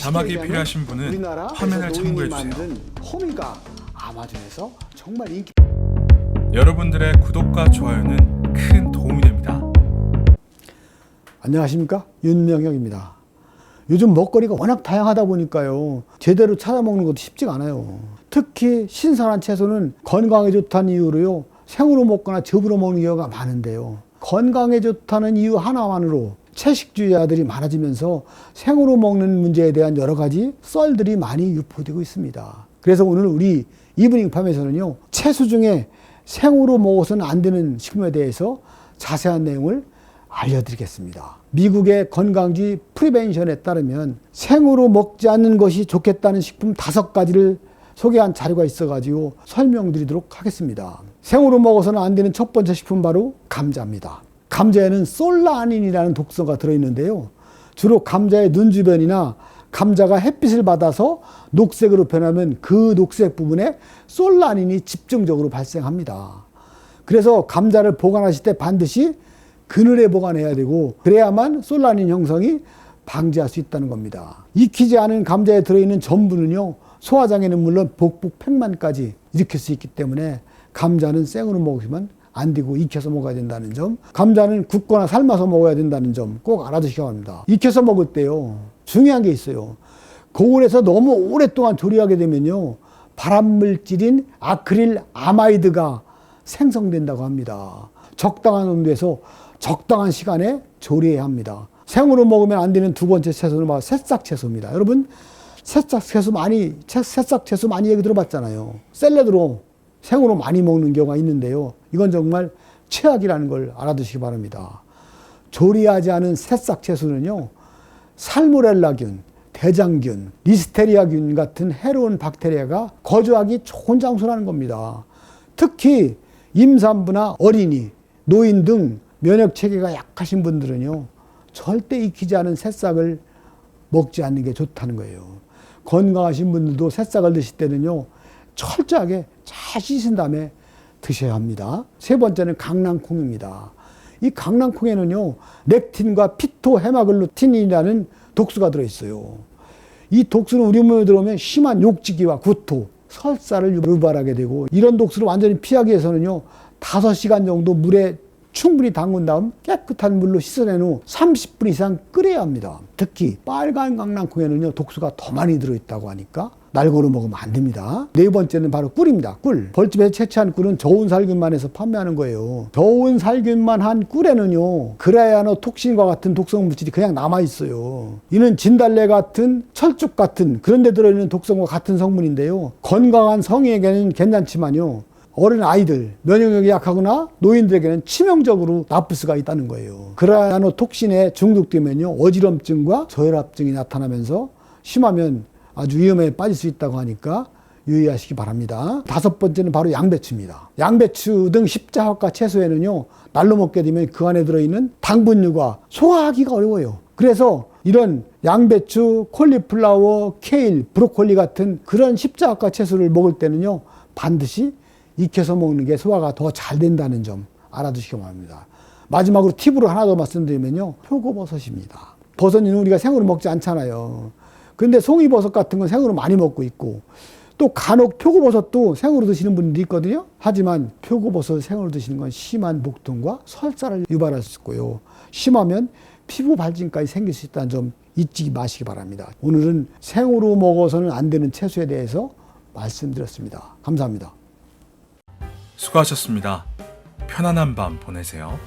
자막이 필요하신 분은 화면을 참고해주세요. 호미가 아마존에서 정말 인기. 여러분들의 구독과 좋아요는 큰 도움이 됩니다. 안녕하십니까, 윤명혁입니다. 요즘 먹거리가 워낙 다양하다 보니까요, 제대로 찾아 먹는 것도 쉽지가 않아요. 특히 신선한 채소는 건강에 좋다는 이유로요, 생으로 먹거나 즙으로 먹는 경우가 많은데요, 건강에 좋다는 이유 하나만으로 채식주의자들이 많아지면서 생으로 먹는 문제에 대한 여러 가지 썰들이 많이 유포되고 있습니다. 그래서 오늘 우리 이브닝 팜에서는요, 채소 중에 생으로 먹어서는 안 되는 식품에 대해서 자세한 내용을 알려드리겠습니다. 미국의 건강주의 프리벤션에 따르면 생으로 먹지 않는 것이 좋겠다는 식품 5가지를 소개한 자료가 있어가지고 설명드리도록 하겠습니다. 생으로 먹어서는 안 되는 첫 번째 식품 바로 감자입니다. 감자에는 솔라닌이라는 독소가 들어있는데요, 주로 감자의 눈 주변이나 감자가 햇빛을 받아서 녹색으로 변하면 그 녹색 부분에 솔라닌이 집중적으로 발생합니다. 그래서 감자를 보관하실 때 반드시 그늘에 보관해야 되고, 그래야만 솔라닌 형성이 방지할 수 있다는 겁니다. 익히지 않은 감자에 들어있는 전분은요, 소화장애는 물론 복부 팽만까지 일으킬 수 있기 때문에 감자는 생으로 먹으면 안 되고 익혀서 먹어야 된다는 점, 감자는 굽거나 삶아서 먹어야 된다는 점 꼭 알아두시기 바랍니다. 익혀서 먹을 때요, 중요한 게 있어요. 고온에서 너무 오랫동안 조리하게 되면요, 발암물질인 아크릴 아마이드가 생성된다고 합니다. 적당한 온도에서 적당한 시간에 조리해야 합니다. 생으로 먹으면 안 되는 두 번째 채소는 바로 새싹 채소입니다. 여러분, 새싹 채소 많이 얘기 들어봤잖아요. 샐러드로 생으로 많이 먹는 경우가 있는데요, 이건 정말 최악이라는 걸 알아두시기 바랍니다. 조리하지 않은 새싹 채소는요, 살모넬라균, 대장균, 리스테리아균 같은 해로운 박테리아가 거주하기 좋은 장소라는 겁니다. 특히 임산부나 어린이, 노인 등 면역 체계가 약하신 분들은요, 절대 익히지 않은 새싹을 먹지 않는 게 좋다는 거예요. 건강하신 분들도 새싹을 드실 때는요, 철저하게 잘 씻은 다음에 드셔야 합니다. 세 번째는 강낭콩입니다. 이 강낭콩에는요, 렉틴과 피토헤마글루틴이라는 독소가 들어있어요. 이 독소는 우리 몸에 들어오면 심한 욕지기와 구토, 설사를 유발하게 되고, 이런 독소를 완전히 피하기 위해서는요, 5시간 정도 물에 충분히 담근 다음 깨끗한 물로 씻어낸 후 30분 이상 끓여야 합니다. 특히 빨간 강낭콩에는요, 독소가 더 많이 들어있다고 하니까 날고로 먹으면 안 됩니다. 네 번째는 바로 꿀입니다. 꿀. 벌집에서 채취한 꿀은 저온 살균만 해서 판매하는 거예요. 저온 살균만 한 꿀에는요, 그라야노톡신과 같은 독성 물질이 그냥 남아있어요. 이는 진달래 같은, 철쭉 같은 그런 데 들어있는 독성과 같은 성분인데요, 건강한 성인에게는 괜찮지만요, 어린 아이들, 면역력이 약하거나 노인들에게는 치명적으로 나쁠 수가 있다는 거예요. 그라야노톡신에 중독되면요, 어지럼증과 저혈압증이 나타나면서 심하면 아주 위험에 빠질 수 있다고 하니까 유의하시기 바랍니다. 5번째는 바로 양배추입니다. 양배추 등 십자화과 채소에는요, 날로 먹게 되면 그 안에 들어있는 당분류가 소화하기가 어려워요. 그래서 이런 양배추, 콜리플라워, 케일, 브로콜리 같은 그런 십자화과 채소를 먹을 때는요, 반드시 익혀서 먹는 게 소화가 더 잘 된다는 점 알아두시기 바랍니다. 마지막으로 팁으로 하나 더 말씀드리면요, 표고버섯입니다. 버섯은 우리가 생으로 먹지 않잖아요. 근데 송이버섯 같은 건 생으로 많이 먹고 있고, 또 간혹 표고버섯도 생으로 드시는 분들이 있거든요. 하지만 표고버섯 생으로 드시는 건 심한 목통과 설사를 유발할 수 있고요, 심하면 피부 발진까지 생길 수 있다는 점 잊지 마시기 바랍니다. 오늘은 생으로 먹어서는 안 되는 채소에 대해서 말씀드렸습니다. 감사합니다. 수고하셨습니다. 편안한 밤 보내세요.